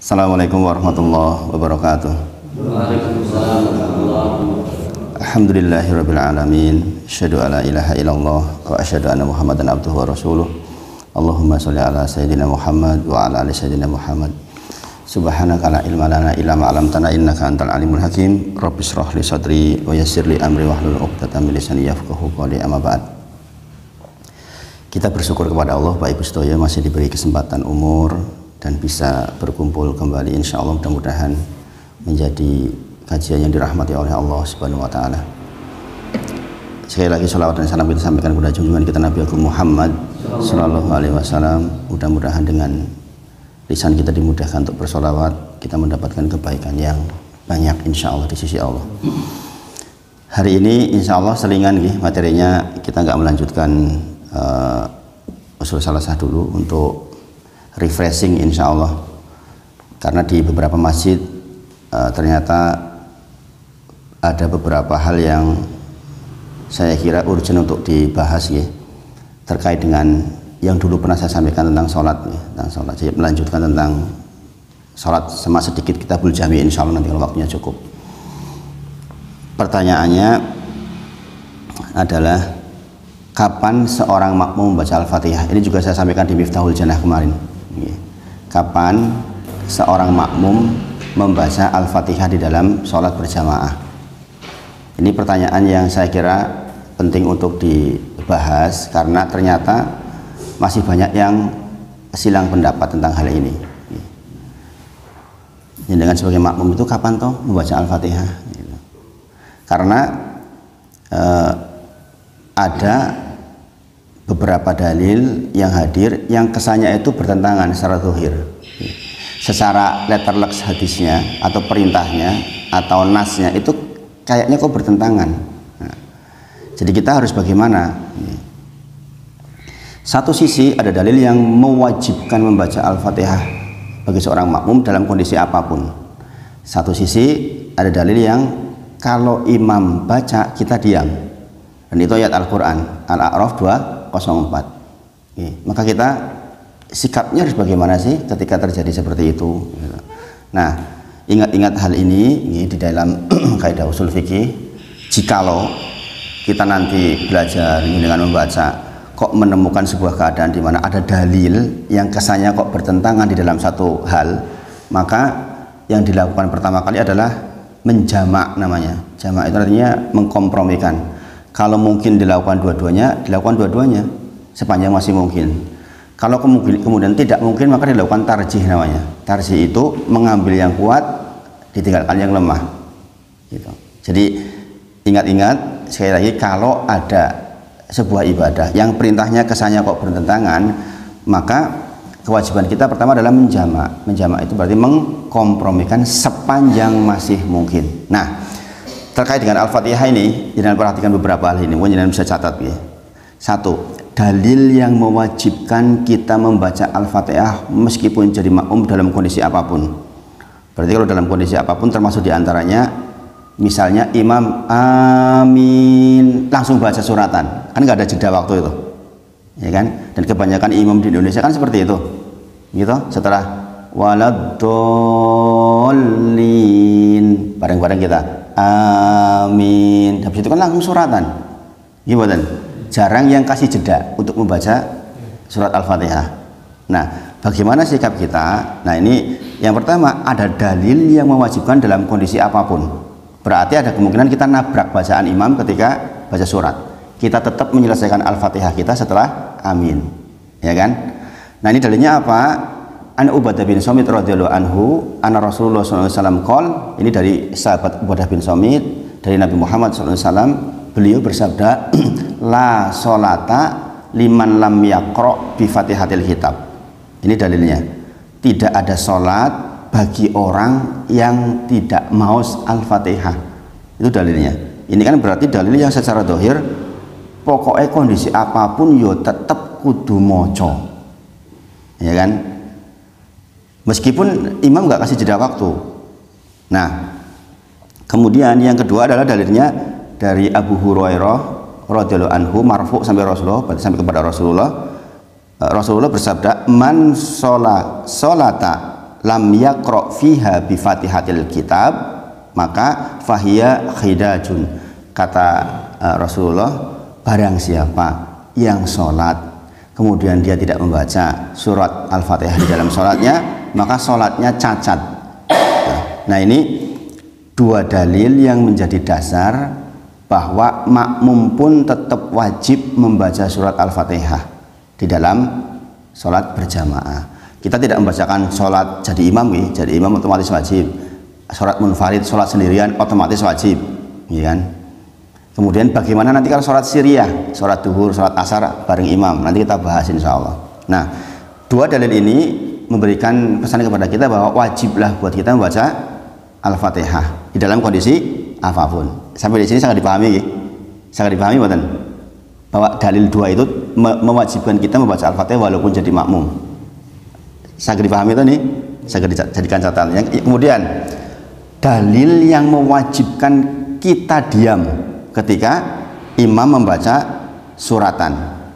Assalamualaikum warahmatullahi wabarakatuh. Waalaikumsalam warahmatullahi wabarakatuh. Alhamdulillahirabbil alamin. Asyhadu alla ilaha illallah wa asyhadu anna Muhammadan abduhu wa rasuluh. Allahumma shalli ala sayyidina Muhammad wa ala ali sayyidina Muhammad. Subhanaka la ilma lana illa ma 'allamtana innaka antal alimul hakim. Rabbis shrah li sadri wa yassir li amri wahlul 'uqdatam min lisani yafqahu qawli. Amma ba'd. Kita bersyukur kepada Allah, Bapak Ibu sedaya masih diberi kesempatan umur dan bisa berkumpul kembali, insya Allah mudah-mudahan menjadi kajian yang dirahmati oleh Allah Subhanahu wa Ta'ala. Sekali lagi sholawat dan salam kita sampaikan kepada junjungan kita Nabi Agung Muhammad Sallallahu Alaihi Wasallam. Mudah-mudahan dengan lisan kita dimudahkan untuk bersolawat, kita mendapatkan kebaikan yang banyak insya Allah di sisi Allah. Hari ini insya Allah selingan materinya, kita nggak melanjutkan usul salasah dulu untuk refreshing insya Allah, karena di beberapa masjid ternyata ada beberapa hal yang saya kira urgent untuk dibahas terkait dengan yang dulu pernah saya sampaikan tentang sholat tentang sholat. Jadi melanjutkan tentang sholat sama sedikit kitabul jami insya Allah nanti kalau waktunya cukup. Pertanyaannya adalah kapan seorang makmum membaca Al-Fatihah? Ini juga saya sampaikan di Miftahul Jannah kemarin. Kapan seorang makmum membaca Al-Fatihah di dalam sholat berjamaah? Ini pertanyaan yang saya kira penting untuk dibahas, karena ternyata masih banyak yang silang pendapat tentang hal ini. Dengan sebagai makmum itu kapan toh membaca Al-Fatihah? Karena ada beberapa dalil yang hadir yang kesannya itu bertentangan secara zahir. Secara letterlex hadisnya atau perintahnya atau nasnya itu kayaknya kok bertentangan. Nah, jadi kita harus bagaimana? Satu sisi ada dalil yang mewajibkan membaca Al-Fatihah bagi seorang makmum dalam kondisi apapun. Satu sisi ada dalil yang kalau imam baca kita diam. Dan itu ayat Al-Quran Al-A'raf 204. Maka kita sikapnya harus bagaimana sih ketika terjadi seperti itu. Nah, ingat-ingat hal ini di dalam kaidah usul fikih. Jikalau kita nanti belajar dengan membaca kok menemukan sebuah keadaan di mana ada dalil yang kesannya kok bertentangan di dalam satu hal, maka yang dilakukan pertama kali adalah menjamak namanya. Jamak itu artinya mengkompromikan. Kalau mungkin dilakukan dua-duanya, dilakukan dua-duanya sepanjang masih mungkin. Kalau kemudian tidak mungkin, maka dilakukan tarjih namanya. Tarjih itu mengambil yang kuat, ditinggalkan yang lemah. Gitu. Jadi ingat-ingat sekali lagi, kalau ada sebuah ibadah yang perintahnya kesannya kok bertentangan, maka kewajiban kita pertama adalah menjamak. Menjamak itu berarti mengkompromikan sepanjang masih mungkin. Nah, terkait dengan Al-Fatihah ini, jangan perhatikan beberapa hal ini, mungkin jangan bisa catat ya. Satu, dalil yang mewajibkan kita membaca Al-Fatihah meskipun jadi makmum dalam kondisi apapun. Berarti kalau dalam kondisi apapun, termasuk diantaranya misalnya imam amin langsung baca suratan, kan nggak ada jeda waktu itu, ya kan? Dan kebanyakan imam di Indonesia kan seperti itu, gitu. Setelah waladdallin bareng-bareng kita amin, habis itu kan langsung suratan, gimana? Jarang yang kasih jeda untuk membaca surat Al-Fatihah. Nah, bagaimana sikap kita? Nah, ini yang pertama, ada dalil yang mewajibkan dalam kondisi apapun. Berarti ada kemungkinan kita nabrak bacaan imam ketika baca surat. Kita tetap menyelesaikan Al-Fatihah kita setelah amin, ya kan? Nah, ini dalilnya apa? An Ubadah bin Somit radhiyallahu anhu, anna Rasulullah SAW qol, ini dari sahabat Ubadah bin Somit dari Nabi Muhammad SAW, beliau bersabda, la sholata liman lam yaqra bi Fatihatil Kitab. Ini dalilnya. Tidak ada sholat bagi orang yang tidak maos Al-Fatihah. Itu dalilnya. Ini kan berarti dalil yang secara zahir pokoknya kondisi apapun yo tetap kudu moco, ya kan? Meskipun imam nggak kasih jeda waktu. Nah, kemudian yang kedua adalah dalilnya dari Abu Hurairah radhiyallahu anhu marfu sampai Rasulullah, berarti sampai kepada Rasulullah. Rasulullah bersabda, man sholata lam yaqra fiha bi Fatihatil kitab maka fahiya khidajun. Kata Rasulullah, barang siapa yang sholat kemudian dia tidak membaca surat Al-Fatihah di dalam sholatnya, maka sholatnya cacat. Nah, ini dua dalil yang menjadi dasar bahwa makmum pun tetap wajib membaca surat Al-Fatihah di dalam sholat berjamaah. Kita tidak membacakan sholat jadi imam, jadi imam otomatis wajib. Sholat munfarid, sholat sendirian otomatis wajib, ya kan? Kemudian bagaimana nanti kalau sholat siriyah, sholat duhur, sholat asar bareng imam, nanti kita bahas insya Allah. Nah, dua dalil ini memberikan pesan kepada kita bahwa wajiblah buat kita membaca Al-Fatihah di dalam kondisi apapun. Sampai di sini sangat dipahami, sangat dipahami bukan? Bahwa dalil dua itu mewajibkan kita membaca Al-Fatihah walaupun jadi makmum. Sangat dipahami itu nih, sangat dijadikan catatan. Kemudian dalil yang mewajibkan kita diam ketika imam membaca suratan,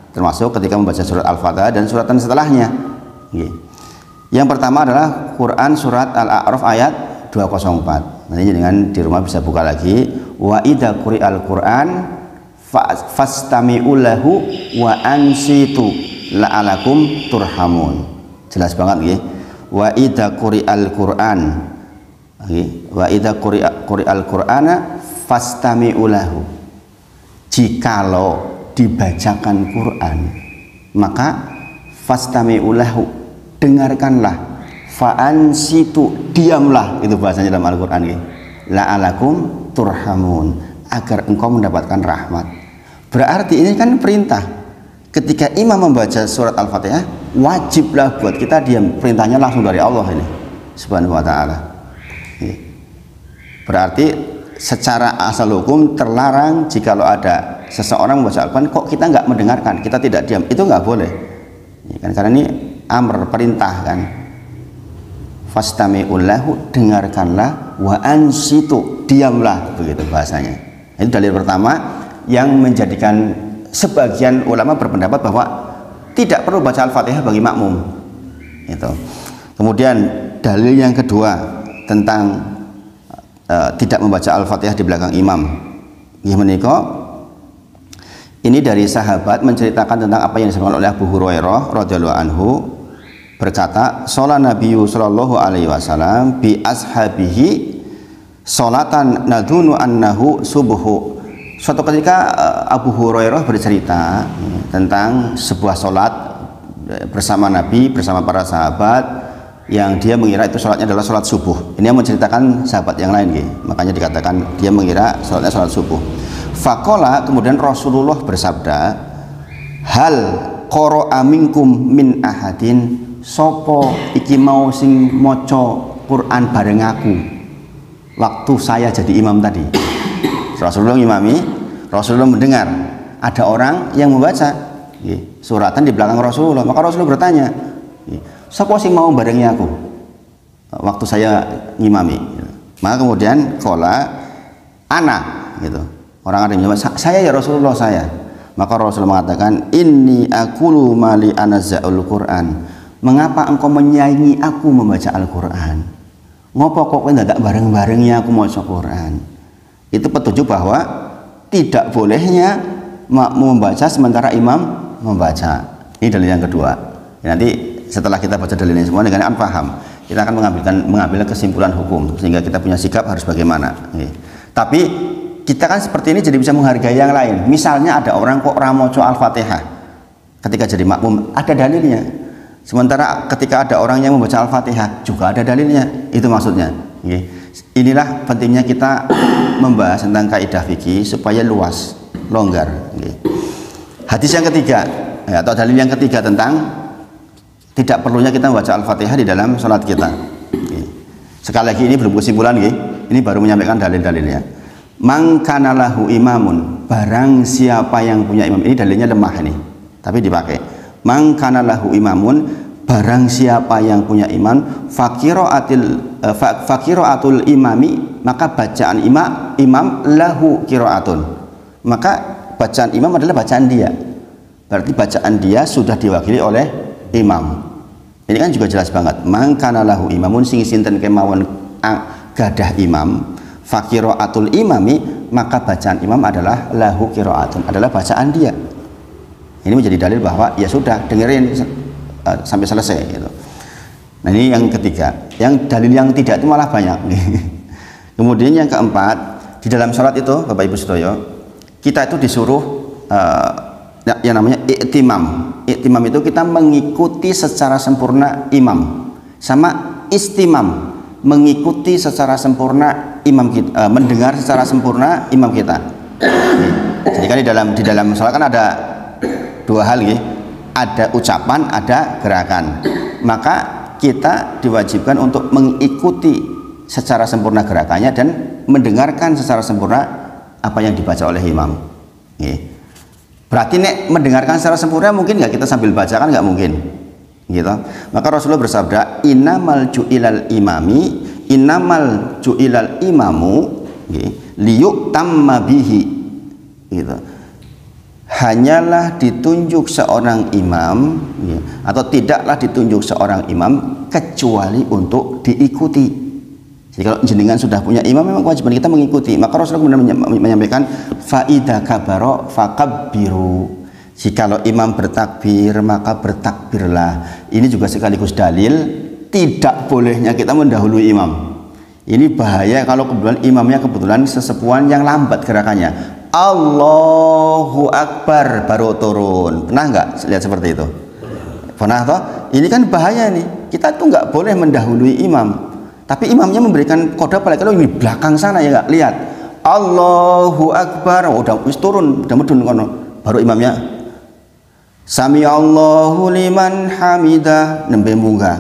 termasuk ketika membaca surat Al-Fatihah dan suratan setelahnya. Yang pertama adalah Quran surat Al-A'raf ayat 204. Nanti dengan di rumah bisa buka lagi. Wa idza quri'al Quran fastami'u lahu wa ansitu la'alakum turhamun. Jelas banget nggih. Wa idza quri'al Quran. Wa idza quri'al Qur'ana fastami'u lahu. Jikalau dibacakan Quran, maka fastami'u lahu, dengarkanlah, fa'ansitu, diamlah, itu bahasanya dalam Al-Qur'an ya. La'alakum turhamun, agar engkau mendapatkan rahmat. Berarti ini kan perintah. Ketika imam membaca surat Al-Fatihah, wajiblah buat kita diam. Perintahnya langsung dari Allah ini Subhanahu wa ta'ala. Berarti secara asal hukum terlarang jikalau ada seseorang membaca Al-Quran kok kita nggak mendengarkan, kita tidak diam, itu nggak boleh ya kan, karena ini amr, perintah kan. Fastami'u lahu, dengarkanlah, wa ansitu, diamlah, begitu bahasanya. Itu dalil pertama yang menjadikan sebagian ulama berpendapat bahwa tidak perlu baca Al-Fatihah bagi makmum itu. Kemudian dalil yang kedua tentang tidak membaca Al-Fatihah di belakang imam. Ini dari sahabat menceritakan tentang apa yang disampaikan oleh Abu Hurairah radhiyallahu anhu, berkata, "Shalat Nabiyyu sallallahu alaihi wasallam bi ashabihi sholatan nadhunu annahu subuhu." Suatu ketika Abu Hurairah bercerita tentang sebuah sholat bersama Nabi, bersama para sahabat, yang dia mengira itu sholatnya adalah sholat subuh. Ini yang menceritakan sahabat yang lain, makanya dikatakan dia mengira sholatnya sholat subuh. Faqala, kemudian Rasulullah bersabda, hal qara'a minkum min ahadin, sopo iki mau sing maca Quran bareng aku waktu saya jadi imam tadi. Rasulullah ngimami, Rasulullah mendengar ada orang yang membaca suratan di belakang Rasulullah, maka Rasulullah bertanya, siapa sih mau barengi aku waktu saya ngimami? Maka kemudian kola anak gitu, orang ada yang menjawab, saya ya Rasulullah, saya. Maka Rasulullah mengatakan, inni aqulu mali anazza'ul Quran, mengapa engkau menyaingi aku membaca Al-Quran? Ngopo kok tidak bareng-barengnya aku mau baca Quran? Itu petunjuk bahwa tidak bolehnya makmum membaca sementara imam membaca. Ini dalil yang kedua. Nanti setelah kita baca dalil ini semua dengan paham, kita akan mengambil kesimpulan hukum sehingga kita punya sikap harus bagaimana. Tapi kita kan seperti ini jadi bisa menghargai yang lain. Misalnya ada orang kok ramoco Al-Fatihah ketika jadi makmum, ada dalilnya. Sementara ketika ada orang yang membaca Al-Fatihah juga ada dalilnya. Itu maksudnya. Inilah pentingnya kita membahas tentang kaidah fikih supaya luas, longgar. Hadis yang ketiga atau dalil yang ketiga tentang tidak perlunya kita membaca Al-Fatihah di dalam sholat kita. Sekali lagi ini belum kesimpulan, ini baru menyampaikan dalil-dalilnya. Man kana lahu imamun, barang siapa yang punya imam, ini dalilnya lemah ini, tapi dipakai. Man kana lahu imamun, barang siapa yang punya imam, fakiraatul imami, maka bacaan imam lahu qiraatun, maka bacaan imam adalah bacaan dia. Berarti bacaan dia sudah diwakili oleh imam. Ini kan juga jelas banget. Mangkana lahu imamun sing sinten kemawon gadah imam, fakiraatul imami, maka bacaan imam adalah lahu qiraatun, adalah bacaan dia. Ini menjadi dalil bahwa ya sudah dengerin sampai selesai gitu. Nah, ini yang ketiga. Yang dalil yang tidak itu malah banyak. Kemudian yang keempat, di dalam sholat itu Bapak Ibu sedaya, kita itu disuruh yang namanya iktimam. Iktimam itu kita mengikuti secara sempurna imam, sama istimam, mengikuti secara sempurna imam kita, mendengar secara sempurna imam kita. Jadi kan di dalam sholat kan ada dua hal ya, ada ucapan, ada gerakan. Maka kita diwajibkan untuk mengikuti secara sempurna gerakannya dan mendengarkan secara sempurna apa yang dibaca oleh imam. Berarti nek mendengarkan secara sempurna mungkin nggak kita sambil baca, kan nggak mungkin, gitu. Maka Rasulullah bersabda, innamal ju'ilal imamu liyutamma bihi, gitu. Hanyalah ditunjuk seorang imam, atau tidaklah ditunjuk seorang imam kecuali untuk diikuti. Jadi kalau jenengan sudah punya imam, memang kewajiban kita mengikuti. Maka Rasulullah menyampaikan faida kabaro fakabbiru. Jikalau imam bertakbir, maka bertakbirlah. Ini juga sekaligus dalil tidak bolehnya kita mendahului imam. Ini bahaya kalau kebetulan imamnya sesepuan yang lambat gerakannya. Allahu Akbar baru turun. Pernah nggak lihat seperti itu? Pernah toh? Ini kan bahaya nih. Kita tuh nggak boleh mendahului imam. Tapi imamnya memberikan kode, apalagi kalau di belakang sana ya nggak lihat. Allahu Akbar, udah turun, udah medun kono. Baru imamnya Sami Allahu liman hamidah, nembe munggah.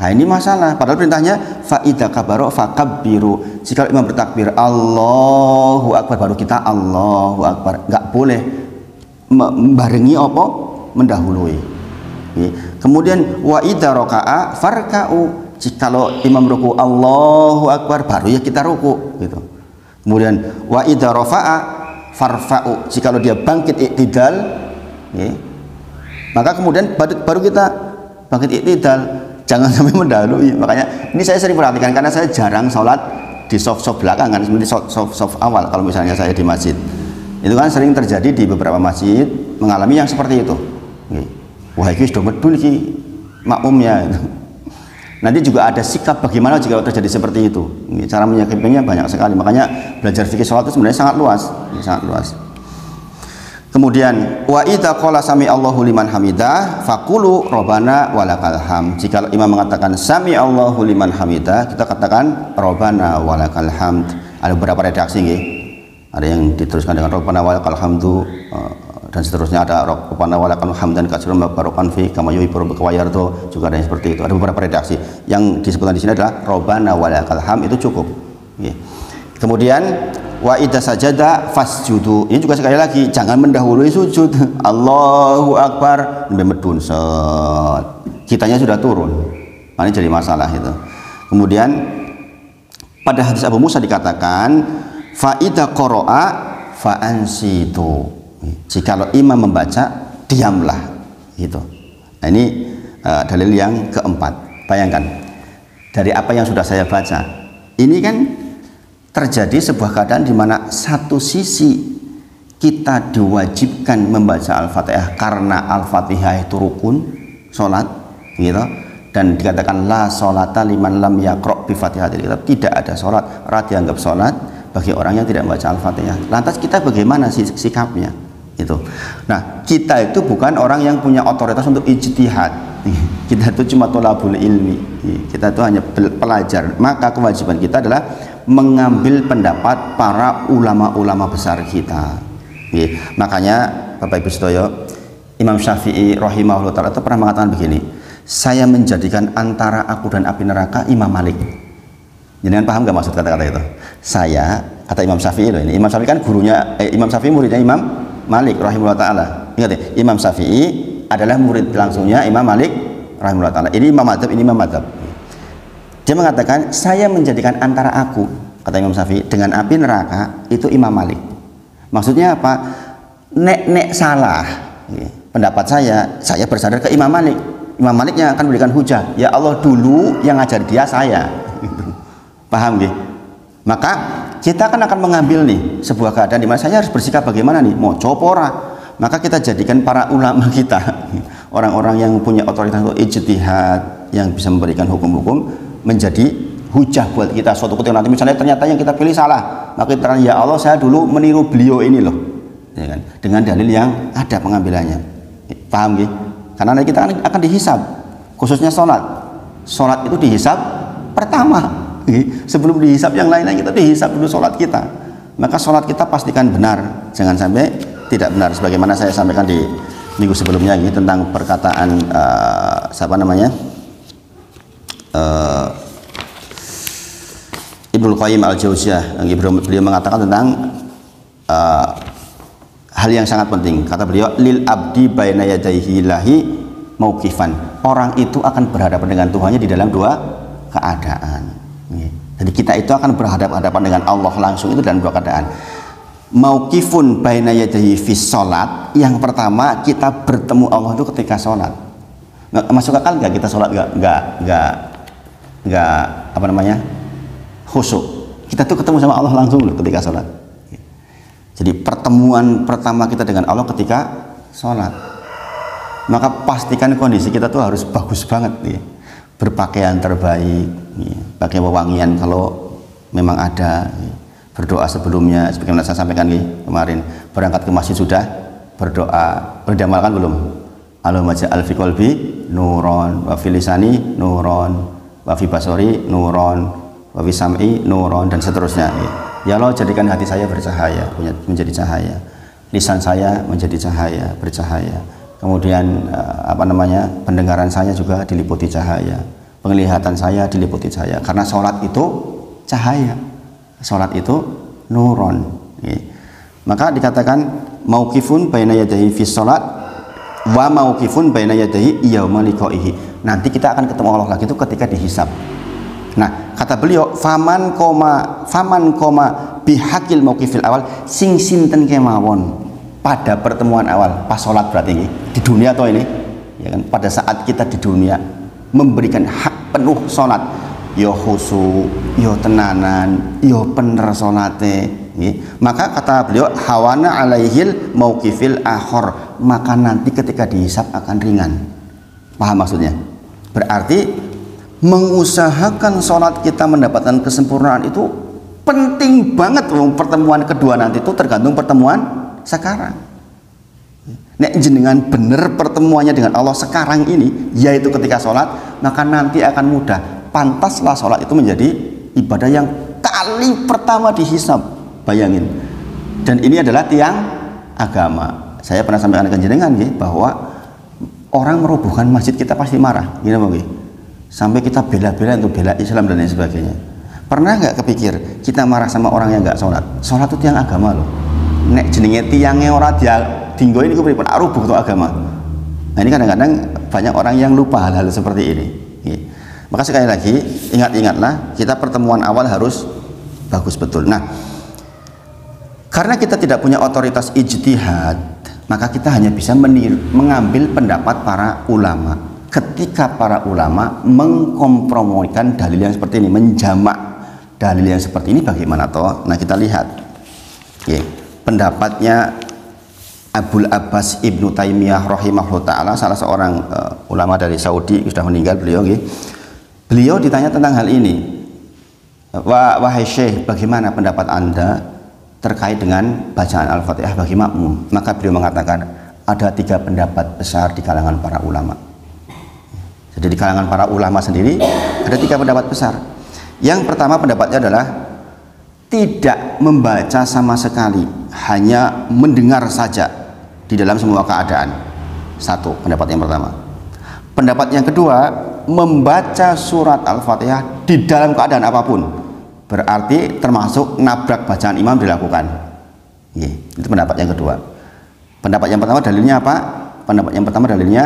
Nah, ini masalah. Padahal perintahnya faida kabaro fakabbiru. Jika imam bertakbir Allahu Akbar, baru kita Allahu Akbar. Nggak boleh membarengi apa? Mendahului. Kemudian wa idza raka'a farka'u. Jikalau imam ruku Allahu Akbar, baru ya kita ruku, gitu. Kemudian wa idza rafa'a farfa'u. Jikalau dia bangkit iktidal, maka kemudian baru kita bangkit iktidal. Jangan sampai mendahului. Makanya ini saya sering perhatikan karena saya jarang sholat di soft belakang, kan seperti soft awal. Kalau misalnya saya di masjid, itu kan sering terjadi di beberapa masjid mengalami yang seperti itu. Wah, ini sudah medul iki makmumnya. Nanti juga ada sikap bagaimana jika terjadi seperti itu. Cara menyikapinya banyak sekali. Makanya belajar fikih sholat itu sebenarnya sangat luas, sangat luas. Kemudian wa idza qala sami Allahu liman hamidah faqulu rabbana walakal hamd. Jika imam mengatakan sami Allahu liman hamidah, kita katakan rabbana walakal hamd. Ada beberapa redaksi nggih. Ada yang diteruskan dengan rabbana walakal hamdu dan seterusnya, ada rabbana walakal hamdan katsiran barakan fi kama yuhibbu rabbuka wa yarda, juga ada yang seperti itu. Ada beberapa redaksi. Yang disebutkan di sini adalah rabbana walakal hamd, itu cukup. Kemudian wa idza sajada fasjudu. Ini juga sekali lagi jangan mendahului sujud. Allahu Akbar medun set. Kitanya sudah turun. Ini jadi masalah itu. Kemudian pada hadis Abu Musa dikatakan fa idza qara'a fa ansitu. Jikalau imam membaca, diamlah, gitu. Nah, ini dalil yang keempat. Bayangkan dari apa yang sudah saya baca, ini kan terjadi sebuah keadaan di mana satu sisi kita diwajibkan membaca Al-Fatihah karena Al-Fatihah itu rukun sholat, gitu. Dan dikatakan la sholata liman lam yaqra' bi Fatihatil kitab, tidak ada sholat, dianggap sholat bagi orang yang tidak membaca Al-Fatihah. Lantas kita bagaimana sikapnya? Itu. Nah, kita itu bukan orang yang punya otoritas untuk ijtihad. Kita itu cuma tholabul ilmi. Kita itu hanya pelajar. Maka kewajiban kita adalah mengambil pendapat para ulama-ulama besar kita. Makanya Bapak Ibu sedaya, Imam Syafi'i rahimahullah ta'ala itu pernah mengatakan begini, saya menjadikan antara aku dan api neraka Imam Malik. Jangan paham gak maksud kata-kata itu? Saya, kata Imam Syafi'i loh ini. Imam Syafi'i kan gurunya, Imam Syafi'i muridnya Imam Malik rahimahullah ta'ala. Ingat ya, Imam Syafi'i adalah murid langsungnya Imam Malik rahimahullah ta'ala. Ini Imam Madzhab, ini Imam Madzhab. Dia mengatakan saya menjadikan antara aku, kata Imam Syafi'i, dengan api neraka itu Imam Malik. Maksudnya apa? Nek salah pendapat saya bersandar ke Imam Malik. Imam Malik yang akan memberikan hujah. Ya Allah dulu yang ngajar dia saya. Paham nggih? Maka kita akan mengambil nih sebuah keadaan di mana saya harus bersikap bagaimana nih, mau copora. Maka kita jadikan para ulama kita orang-orang yang punya otoritas untuk ijtihad, yang bisa memberikan hukum-hukum menjadi hujah buat kita. Suatu ketika nanti misalnya ternyata yang kita pilih salah, maka kita katakan, ya Allah saya dulu meniru beliau ini loh, ya kan? Dengan dalil yang ada pengambilannya. Paham nggih? Karena nanti kita akan dihisab, khususnya sholat itu dihisab pertama, sebelum dihisab yang lain-lain kita dihisab dulu sholat kita. Maka sholat kita pastikan benar, jangan sampai tidak benar. Sebagaimana saya sampaikan di minggu sebelumnya ini tentang perkataan siapa namanya Ibnul Qayyim Al-Jauziyah, beliau mengatakan tentang hal yang sangat penting. Kata beliau, lil abdi baina yadayhi lahi mauqifan. Orang itu akan berhadapan dengan Tuhannya di dalam dua keadaan. Jadi kita itu akan berhadapan dengan Allah langsung itu dalam dua keadaan. Mauqifun baina yadayhi fi sholat. Yang pertama, kita bertemu Allah itu ketika sholat. Masuk akal nggak kita sholat nggak apa namanya khusyuk? Kita tuh ketemu sama Allah langsung loh ketika sholat. Jadi pertemuan pertama kita dengan Allah ketika sholat. Maka pastikan kondisi kita tuh harus bagus banget nih. Berpakaian terbaik, pakai wewangian kalau memang ada, berdoa sebelumnya sebagaimana saya sampaikan kemarin. Berangkat ke masjid sudah berdoa, udah diamalkan belum? Allahumma ja'al fi qalbi nuron wa fi lisani nuron wa fi basari nuron wa fi sam'i nuron dan seterusnya. Ya Allah jadikan hati saya bercahaya, menjadi cahaya, lisan saya menjadi cahaya, bercahaya. Kemudian apa namanya, pendengaran saya juga diliputi cahaya, penglihatan saya diliputi cahaya. Karena sholat itu cahaya, sholat itu nuron. Maka dikatakan mauqifun baina yadayhi fi sholat wa mauqifun baina yadayhi yauma liqaihi. Nanti kita akan ketemu Allah lagi itu ketika dihisab. Nah, kata beliau, faman koma bihakil mauqifil awal sing sinten kemawon pada pertemuan awal pas sholat, berarti ini di dunia atau ini ya kan, pada saat kita di dunia memberikan hak penuh sholat, yo khusu, yo tenanan, yo bener sholate, maka kata beliau hawana alaihil mauqifil akhor, maka nanti ketika dihisab akan ringan. Paham maksudnya? Berarti mengusahakan sholat kita mendapatkan kesempurnaan itu penting banget. Pertemuan kedua nanti itu tergantung pertemuan sekarang. Nek jenengan bener pertemuannya dengan Allah sekarang ini, yaitu ketika sholat, maka nanti akan mudah. Pantaslah sholat itu menjadi ibadah yang kali pertama dihisab. Bayangin. Dan ini adalah tiang agama. Saya pernah sampaikan ke jenengan bahwa orang merobohkan masjid kita pasti marah. Gini mau sampai kita bela-bela untuk bela Islam dan lain sebagainya. Pernah nggak kepikir kita marah sama orang yang nggak sholat? Sholat itu tiang agama loh. Nek jenenge tiangnya orang dia tinggal ini kepripun rubuh untuk agama. Nah ini kadang-kadang banyak orang yang lupa hal-hal seperti ini. Maka sekali lagi ingatlah kita pertemuan awal harus bagus betul. Nah, karena kita tidak punya otoritas ijtihad, maka kita hanya bisa mengambil pendapat para ulama. Ketika para ulama mengkompromikan dalil yang seperti ini, menjamak dalil yang seperti ini, bagaimana toh? Nah kita lihat pendapatnya Abul Abbas Ibnu Taimiyah rahimahullah ta'ala, salah seorang ulama dari Saudi, sudah meninggal beliau. Beliau ditanya tentang hal ini, wahai Syekh, bagaimana pendapat anda terkait dengan bacaan Al-Fatihah bagi makmum? Maka beliau mengatakan ada 3 pendapat besar di kalangan para ulama. Jadi di kalangan para ulama sendiri ada 3 pendapat besar. Yang pertama pendapatnya adalah tidak membaca sama sekali, hanya mendengar saja di dalam semua keadaan. Satu, pendapat yang pertama. Pendapat yang kedua, membaca surat Al-Fatihah di dalam keadaan apapun, berarti termasuk nabrak bacaan imam dilakukan. Itu pendapat yang kedua. Pendapat yang pertama dalilnya apa? Pendapat yang pertama dalilnya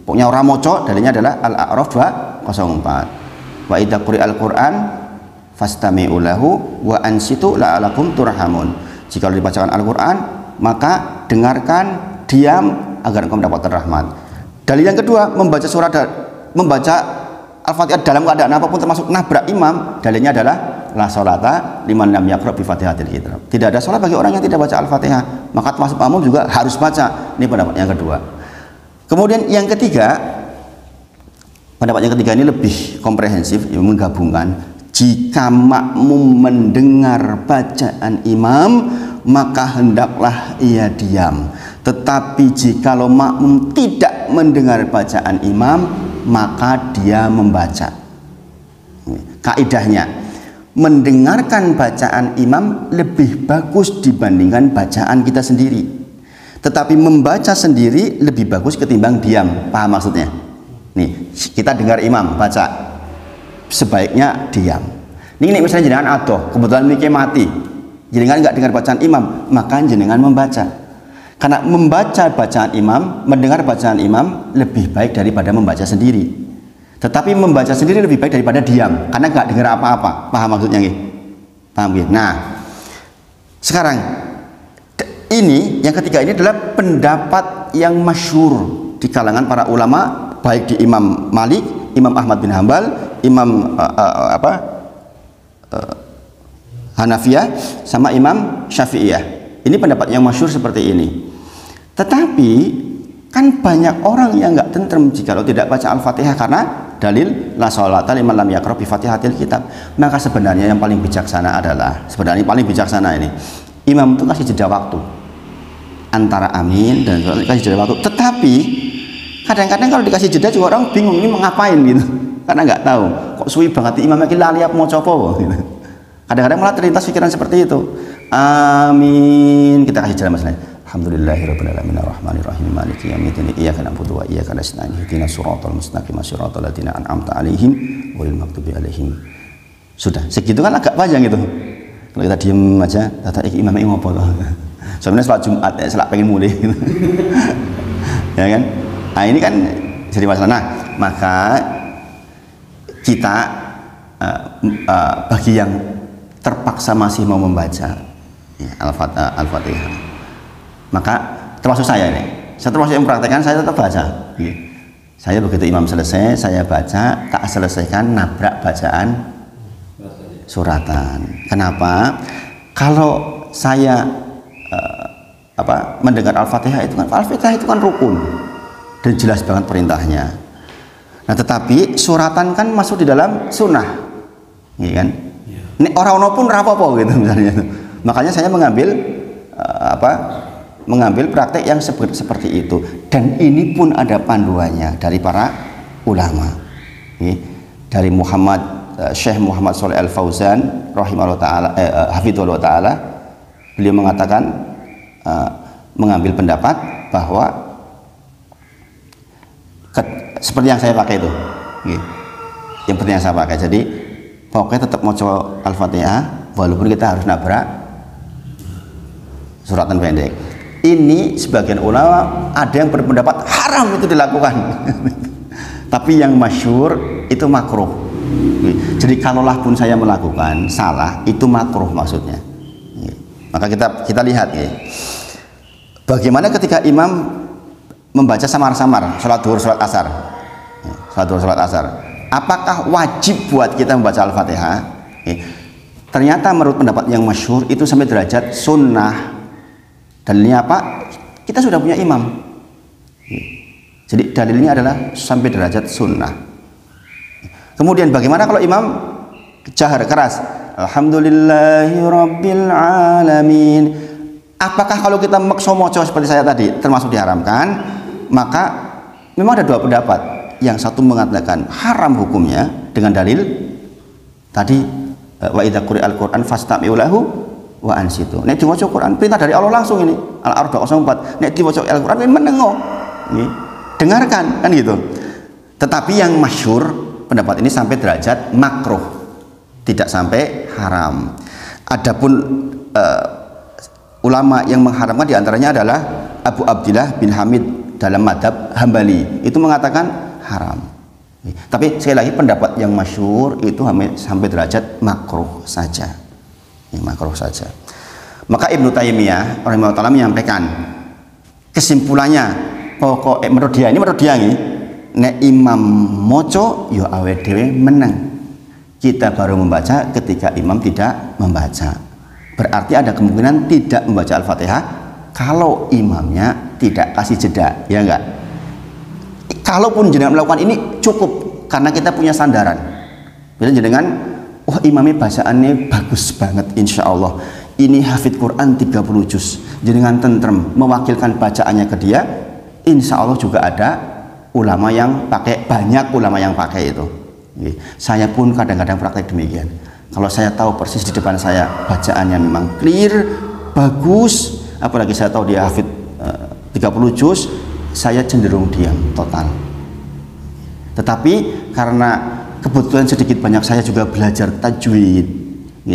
pokoknya orang moco, dalilnya adalah Al-A'raf 204. Wa idza quri'al Qur'an fastami'u lahu wa ansitu la'alakum turhamun. Jika dibacakan Al-Qur'an, maka dengarkan, diam agar engkau mendapatkan rahmat. Dalil yang kedua, membaca Al-Fatihah dalam keadaan apapun termasuk nabrak imam, dalilnya adalah la sholata liman lam yaqra bi Fatihatil kitab. Tidak ada sholat bagi orang yang tidak baca Al-Fatihah, maka termasuk makmum juga harus baca. Ini pendapat yang kedua. Kemudian yang ketiga, pendapat yang ketiga ini lebih komprehensif, menggabungkan. Jika makmum mendengar bacaan imam, maka hendaklah ia diam. Tetapi jikalau makmum tidak mendengar bacaan imam, maka dia membaca. Kaidahnya, mendengarkan bacaan imam lebih bagus dibandingkan bacaan kita sendiri. Tetapi membaca sendiri lebih bagus ketimbang diam. Paham maksudnya? Nih, kita dengar imam baca, sebaiknya diam. Ini misalnya jenengan adoh, kebetulan mikir mati, jenengan nggak dengar bacaan imam, maka jenengan membaca. Karena membaca bacaan imam, mendengar bacaan imam lebih baik daripada membaca sendiri. Tetapi membaca sendiri lebih baik daripada diam, karena nggak dengar apa-apa. Paham maksudnya nggih? Paham nggih? Nah, sekarang ini yang ketiga ini adalah pendapat yang masyhur di kalangan para ulama, baik di Imam Malik, Imam Ahmad bin Hambal, Imam Hanafiyah, sama Imam Syafi'iyah. Ini pendapat yang masyhur seperti ini. Tetapi kan banyak orang yang nggak tentrem jika tidak baca Al-Fatihah karena dalil la sholata liman lam yaqra bi Fatihatil kitab. Maka sebenarnya yang paling bijaksana adalah, sebenarnya paling bijaksana ini, imam itu kasih jeda waktu antara amin dan kasih jeda waktu. Tetapi kadang-kadang kalau dikasih jeda juga orang bingung ini mau ngapain gitu, karena nggak tahu kok suwi banget imam lagi lali apa mau coba gitu. Kadang-kadang malah terlintas pikiran seperti itu. Amin, kita kasih jeda masalah. Alhamdulillahirabbil alamin arrahmanir rahim maliki yaumiddin iyyaka na'budu wa iyyaka nasta'in ihdinas siratal mustaqim siratal ladzina an'amta 'alaihim ghairil maghdubi 'alaihim. Sudah, segitu kan agak panjang itu. Kalau kita diem aja, tata iki imam ngopo to. Sebenarnya salat Jumat ya, salat pengen mulai gitu. Ya kan? Nah, ini kan jadi masalah. Nah, maka kita bagi yang terpaksa masih mau membaca ya, Al-Fatihah, maka termasuk saya ini, saya termasuk yang mempraktekkan, saya tetap baca ya. Saya begitu imam selesai, saya baca, tak selesaikan nabrak bacaan suratan. Kenapa? Kalau saya mendengar Al-Fatihah itu kan rukun dan jelas banget perintahnya. Nah, tetapi suratan kan masuk di dalam sunnah, ya kan? Ini orang-orang pun rapopo gitu misalnya. Makanya saya mengambil mengambil praktek yang seperti itu, dan ini pun ada panduannya dari para ulama, ya. Dari Syekh Muhammad Shalih Al Fauzan rahimahullah taala, hafizahullah taala, beliau mengatakan mengambil pendapat bahwa seperti yang saya pakai itu, ya. Yang penting yang saya pakai, jadi pokoknya tetap mau coba Al-Fatihah walaupun kita harus nabrak suratan pendek. Ini sebagian ulama ada yang berpendapat haram itu dilakukan. Tapi yang masyhur itu makruh. Jadi kalaulah pun saya melakukan salah, itu makruh maksudnya. Maka kita lihat ya, bagaimana ketika imam membaca samar-samar salat zuhur, salat asar. Salat zuhur, salat asar. Apakah wajib buat kita membaca Al-Fatihah? Ternyata menurut pendapat yang masyhur itu sampai derajat sunnah. Dalilnya apa? Kita sudah punya imam. Jadi dalilnya adalah sampai derajat sunnah. Kemudian bagaimana kalau imam jahar keras? Alhamdulillahirabbil alamin. Apakah kalau kita maksa moco seperti saya tadi termasuk diharamkan? Maka memang ada dua pendapat. Yang satu mengatakan haram hukumnya dengan dalil tadi wa idza quri'al Qur'an fastami'u lahu wa ansitu. Nek diwaca Quran perintah dari Allah langsung ini. Al-A'raf 204. Nek diwaca Al-Qur'an menengo. Dengarkan kan gitu. Tetapi yang masyhur pendapat ini sampai derajat makruh. Tidak sampai haram. Adapun ulama yang mengharamkan diantaranya adalah Abu Abdillah bin Hamid dalam madhab Hambali. Itu mengatakan haram. Tapi sekali lagi pendapat yang masyhur itu sampai derajat makruh saja. Makruh saja. Maka Ibnu Taimiyah rahimahullah menyampaikan kesimpulannya pokok menurut dia nih, nek imam moco yo awake dhewe menang. Kita baru membaca ketika imam tidak membaca. Berarti ada kemungkinan tidak membaca Al-Fatihah kalau imamnya tidak kasih jeda, ya enggak? Kalaupun jenengan melakukan ini cukup karena kita punya sandaran. Bila jenengan, wah imamnya bacaannya bagus banget, insya Allah. Ini hafid Quran 30 juz. Jenengan tentrem mewakilkan bacaannya ke dia, insya Allah juga ada ulama yang pakai, banyak ulama yang pakai itu. Saya pun kadang-kadang praktek demikian. Kalau saya tahu persis di depan saya bacaannya memang clear, bagus, apalagi saya tahu dia hafid 30 juz, saya cenderung diam total. Tetapi karena kebetulan sedikit banyak saya juga belajar tajwid,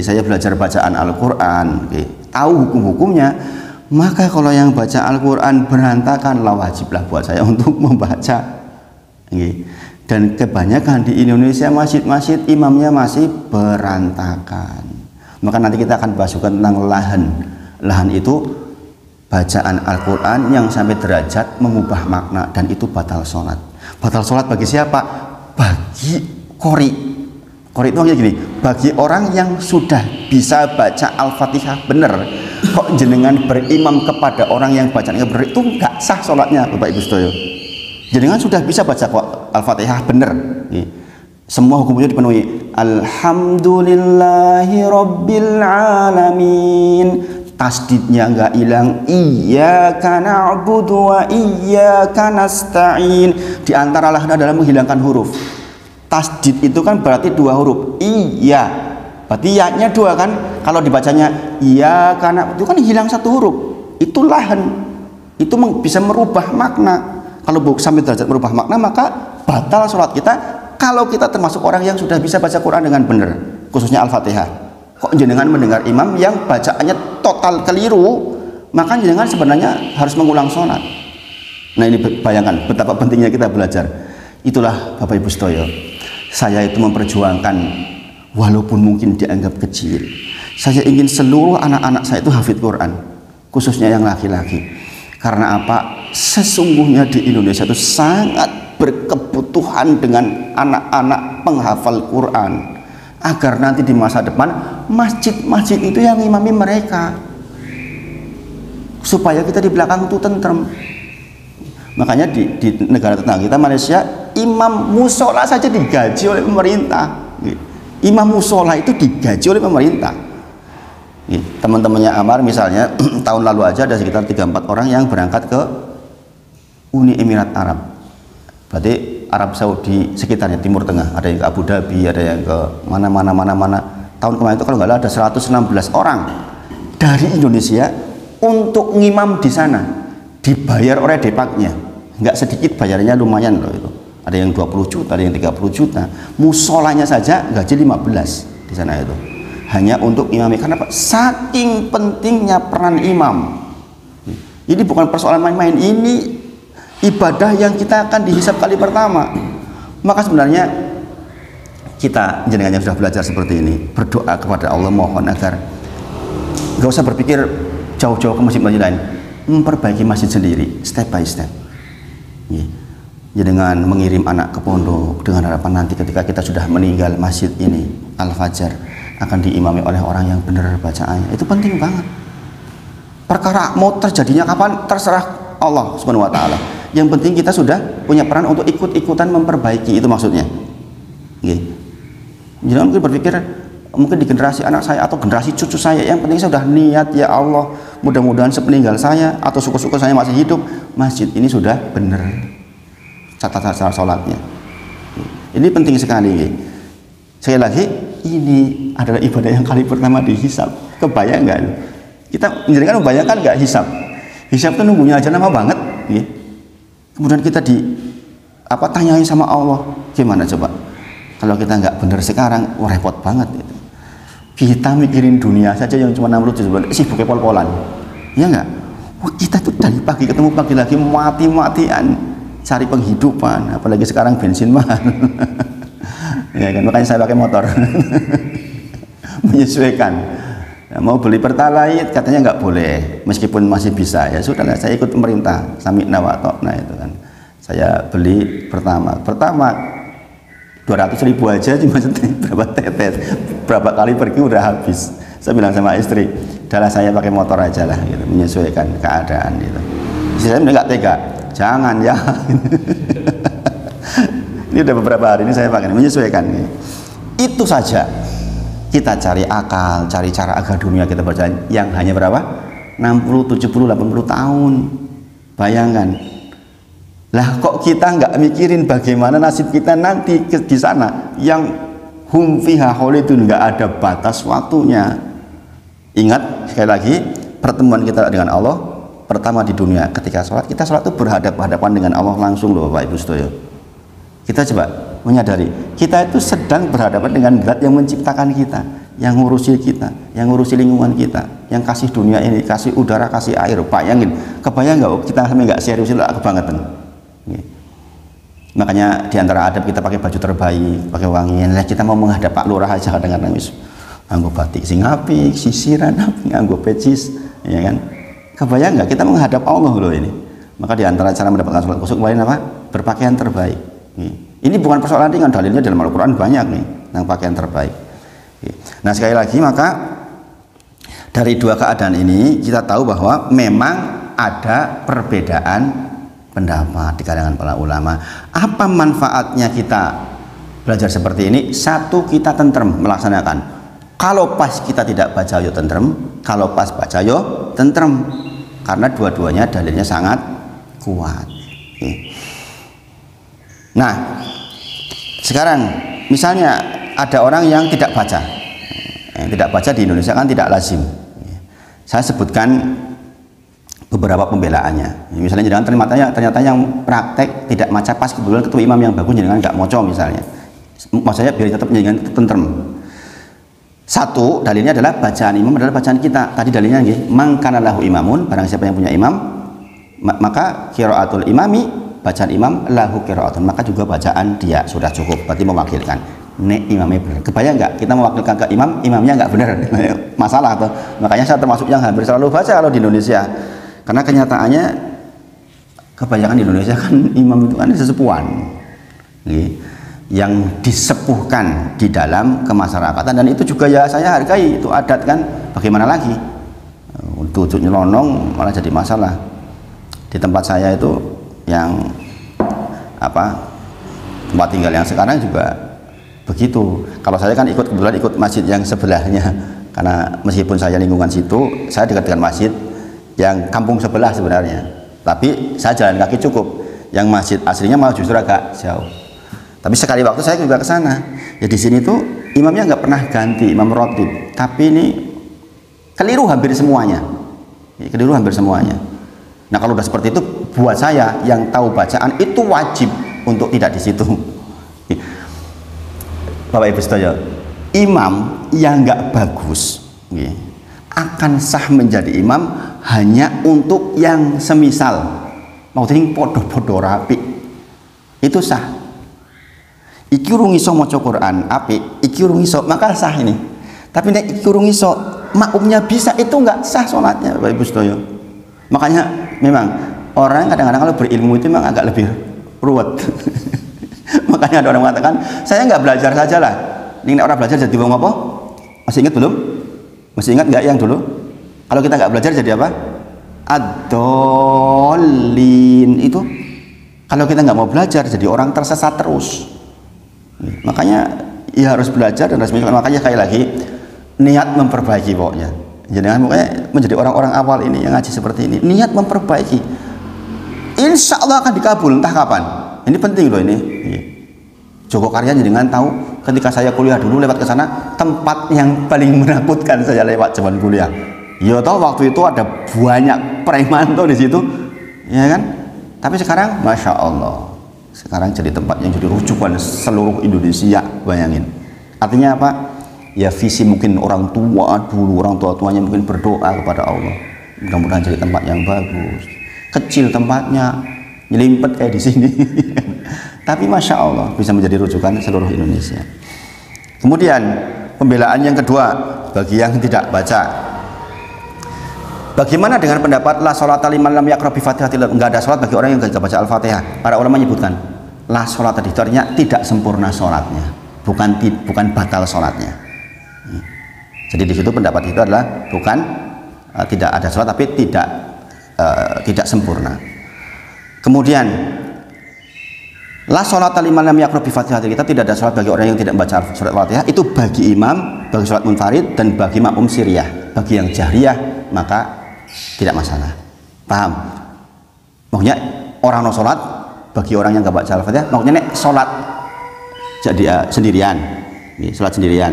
saya belajar bacaan Al-Quran, tahu hukum-hukumnya, maka kalau yang baca Al-Quran berantakan, lah wajiblah buat saya untuk membaca. Dan kebanyakan di Indonesia masjid-masjid imamnya masih berantakan. Maka nanti kita akan bahas juga tentang lahan. Lahan itu bacaan Al-Quran yang sampai derajat mengubah makna, dan itu batal sholat. Batal sholat bagi siapa? Bagi qori. Qori itu artinya gini, bagi orang yang sudah bisa baca Al-Fatihah benar, kok jenengan berimam kepada orang yang bacanya benar, itu nggak sah sholatnya, Bapak Ibu Sedoyo. Jenengan sudah bisa baca Al-Fatihah benar, semua hukumnya dipenuhi. Alhamdulillahi Rabbil Alamin, tasdidnya nggak hilang. Iyyaka na'budu wa iyyaka nasta'in. Di antara lahan adalah menghilangkan huruf. Tasdid itu kan berarti 2 huruf. Iya, berarti ya-nya 2 kan. Kalau dibacanya iyyaka na'budu itu kan hilang 1 huruf. Itu lahan. Itu bisa merubah makna. Kalau sampai derajat merubah makna, maka batal sholat kita. Kalau kita termasuk orang yang sudah bisa baca Quran dengan benar, khususnya Al-Fatihah. Kok jenengan mendengar imam yang bacaannya total keliru, maka jenengan sebenarnya harus mengulang sholat. Nah ini bayangkan betapa pentingnya kita belajar. Itulah Bapak Ibu Sedoyo, saya itu memperjuangkan walaupun mungkin dianggap kecil. Saya ingin seluruh anak-anak saya itu hafid Quran, khususnya yang laki-laki. Karena apa? Sesungguhnya di Indonesia itu sangat berkebutuhan dengan anak-anak penghafal Quran, agar nanti di masa depan masjid-masjid itu yang imami mereka, supaya kita di belakang itu tentrem. Makanya di negara tetangga kita Malaysia, imam musola saja digaji oleh pemerintah. Imam musola itu digaji oleh pemerintah. Teman-temannya Amar misalnya tahun lalu aja ada sekitar 3-4 orang yang berangkat ke Uni Emirat Arab, berarti Arab Saudi sekitarnya, Timur Tengah. Ada yang ke Abu Dhabi, ada yang ke mana. Tahun kemarin itu kalau nggak salah ada 116 orang dari Indonesia untuk ngimam di sana, dibayar oleh depaknya. Nggak sedikit bayarnya, lumayan loh itu. Ada yang 20 juta, ada yang 30 juta. Musolanya saja gaji 15 di sana itu, hanya untuk imami. Karena apa? Saking pentingnya peran imam. Ini bukan persoalan main-main, ini ibadah yang kita akan dihisab kali pertama. Maka sebenarnya kita jenengan yang sudah belajar seperti ini, berdoa kepada Allah, mohon agar nggak usah berpikir jauh-jauh ke masjid-masjid lain, memperbaiki masjid sendiri, step by step. Dengan mengirim anak ke pondok dengan harapan nanti ketika kita sudah meninggal, masjid ini Al-Fajar akan diimami oleh orang yang benar bacaannya. Itu penting banget. Perkara mau terjadinya kapan terserah Allah Subhanahu wa taala. Yang penting kita sudah punya peran untuk ikut-ikutan memperbaiki, itu maksudnya. Jangan mungkin berpikir mungkin di generasi anak saya atau generasi cucu saya, yang penting saya sudah niat, ya Allah, mudah-mudahan sepeninggal saya atau syukur-syukur saya masih hidup, masjid ini sudah benar catatan sholatnya. Ini penting sekali. Sekali lagi, ini adalah ibadah yang kali pertama dihisab. Kebayang nggak? Kita menjadikan membayangkan nggak hisab? Hisab itu nunggunya aja lama banget. Kemudian kita tanyain sama Allah, gimana coba? Kalau kita nggak benar sekarang, repot banget. Kita mikirin dunia saja yang cuma 60 bulan, sibuknya pol-polan, ya nggak? Kita tuh dari pagi ketemu pagi lagi, mati-matian cari penghidupan, apalagi sekarang bensin mahal. Ya kan, makanya saya pakai motor menyesuaikan. Mau beli pertalite katanya nggak boleh, meskipun masih bisa. Ya sudah, saya ikut pemerintah, sami'na wa ata'na itu kan. Saya beli pertama 200.000 aja cuma berapa tetes, berapa kali pergi udah habis. Saya bilang sama istri, udahlah saya pakai motor aja lah, gitu, menyesuaikan keadaan gitu. Istri saya nggak tega, jangan ya. Ini udah beberapa hari ini saya pakai, menyesuaikan. Itu saja. Kita cari akal, cari cara agar dunia kita berjalan yang hanya berapa? 60, 70, 80 tahun. Bayangkan. Lah kok kita nggak mikirin bagaimana nasib kita nanti di sana yang hum fiha khalidun, nggak ada batas waktunya. Ingat sekali lagi, pertemuan kita dengan Allah pertama di dunia ketika sholat, kita sholat itu berhadapan dengan Allah langsung loh Bapak Ibu Sedoyo. Kita coba menyadari kita itu sedang berhadapan dengan zat yang menciptakan kita, yang ngurusi kita, yang ngurusi lingkungan kita, yang kasih dunia ini, kasih udara, kasih air. Bayangin, kebayang nggak kita sampai nggak serius itu kebangetan. Makanya diantara adab kita pakai baju terbaik, pakai wangian. Lah kita mau menghadap Pak Lurah aja kadang-kadang wis nganggo batik sing apik, sisiran apik, nganggo pecis, ya kan? Kebayang nggak kita menghadap Allah loh ini. Maka diantara cara mendapatkan sholat khusyuk kemarin apa? Berpakaian terbaik. Ini bukan persoalan ringan, dalilnya dalam Al-Quran banyak nih tentang pakaian terbaik. Nah sekali lagi, maka dari dua keadaan ini kita tahu bahwa memang ada perbedaan pendapat di kalangan para ulama. Apa manfaatnya kita belajar seperti ini? Satu, kita tentrem melaksanakan. Kalau pas kita tidak baca yo tentrem, kalau pas baca yo tentrem, karena dua-duanya dalilnya sangat kuat. Nah, sekarang misalnya ada orang yang tidak baca, di Indonesia kan tidak lazim. Saya sebutkan beberapa pembelaannya. Misalnya jangan ternyata yang praktek tidak maca pas, kebetulan ketua imam yang bagus jangan nggak moco misalnya. Maksudnya biar tetap jangan tentrem. Satu, dalilnya adalah bacaan imam adalah bacaan kita. Tadi dalilnya nggih, mangkana lahu imamun, barang siapa yang punya imam, maka qiraatul imami, bacaan imam lahu qiraatun, maka juga bacaan dia sudah cukup, berarti mewakilkan. Nek imamnya benar, kebayang nggak kita mewakilkan ke imam, imamnya nggak benar, masalah tuh. Makanya saya termasuk yang hampir selalu baca kalau di Indonesia, karena kenyataannya kebanyakan di Indonesia kan imam itu kan sesepuan yang disepuhkan di dalam kemasyarakatan, dan itu juga ya saya hargai, itu adat kan, bagaimana lagi untuk nyelonong malah jadi masalah. Di tempat saya itu yang tempat tinggal yang sekarang juga begitu. Kalau saya kan kebetulan ikut masjid yang sebelahnya, karena meskipun saya lingkungan situ, saya dekat dengan masjid yang kampung sebelah sebenarnya, tapi saya jalan kaki cukup. Yang masjid aslinya malah justru agak jauh. Tapi sekali waktu saya juga ke sana. Ya di sini tuh imamnya nggak pernah ganti, imam rotib. Tapi ini keliru hampir semuanya. Nah kalau udah seperti itu, buat saya yang tahu bacaan itu wajib untuk tidak di situ. Bapak Ibu Sedoyo, imam yang nggak bagus akan sah menjadi imam hanya untuk yang semisal, mau ting podo-podo rapi, itu sah. Iki urung iso maca Quran apik, iki urung iso, maka sah ini. Tapi nek iki urung iso, makmumnya bisa, itu nggak sah sholatnya, Bapak Ibu Sedoyo. Makanya memang orang kadang-kadang kalau berilmu itu memang agak lebih ruwet. Makanya ada orang mengatakan, saya nggak belajar saja lah. Ini orang belajar jadi wong apa? Masih ingat belum? Masih ingat nggak yang dulu? Kalau kita nggak belajar jadi apa? Ad-dallin. Itu kalau kita nggak mau belajar jadi orang tersesat terus. Makanya ya harus belajar dan harus, makanya sekali lagi niat memperbaiki pokoknya. Jangan pokoknya menjadi orang-orang awal ini yang ngaji seperti ini, niat memperbaiki, insya Allah akan dikabul entah kapan. Ini penting loh ini. Joko Karya dengan tahu ketika saya kuliah dulu lewat ke sana, tempat yang paling menakutkan saya lewat zaman kuliah. Ya tahu waktu itu ada banyak preman tuh di situ, ya kan? Tapi sekarang, masya Allah, sekarang jadi tempat yang jadi rujukan seluruh Indonesia. Bayangin. Artinya apa? Ya visi mungkin orang tua dulu, orang tua-tuanya mungkin berdoa kepada Allah, mudah-mudahan jadi tempat yang bagus. Kecil tempatnya, nyelimpet kayak di sini. Tapi masya Allah bisa menjadi rujukan seluruh Indonesia. Kemudian Pembelaan yang kedua bagi yang tidak baca. Bagaimana dengan pendapat la sholata liman lam yaqra bi Fatihatil Kitab? Enggak ada salat bagi orang yang tidak baca Al-Fatihah. Para ulama menyebutkan la sholat tadi itu artinya tidak sempurna sholatnya, bukan batal sholatnya. Jadi di situ pendapat itu adalah bukan tidak ada sholat tapi tidak sempurna. Kemudian la sholata liman lam yaqra bi Fatihatil Kitab, tidak ada sholat bagi orang yang tidak membaca surat Fatihah. Itu bagi imam, bagi sholat munfarid, dan bagi makmum siriyah. Bagi yang jahriyah maka tidak masalah. Paham? Maksudnya orang no sholat bagi orang yang nggak baca Al-Fatihah, maksudnya nek sholat jadi sendirian, sholat sendirian,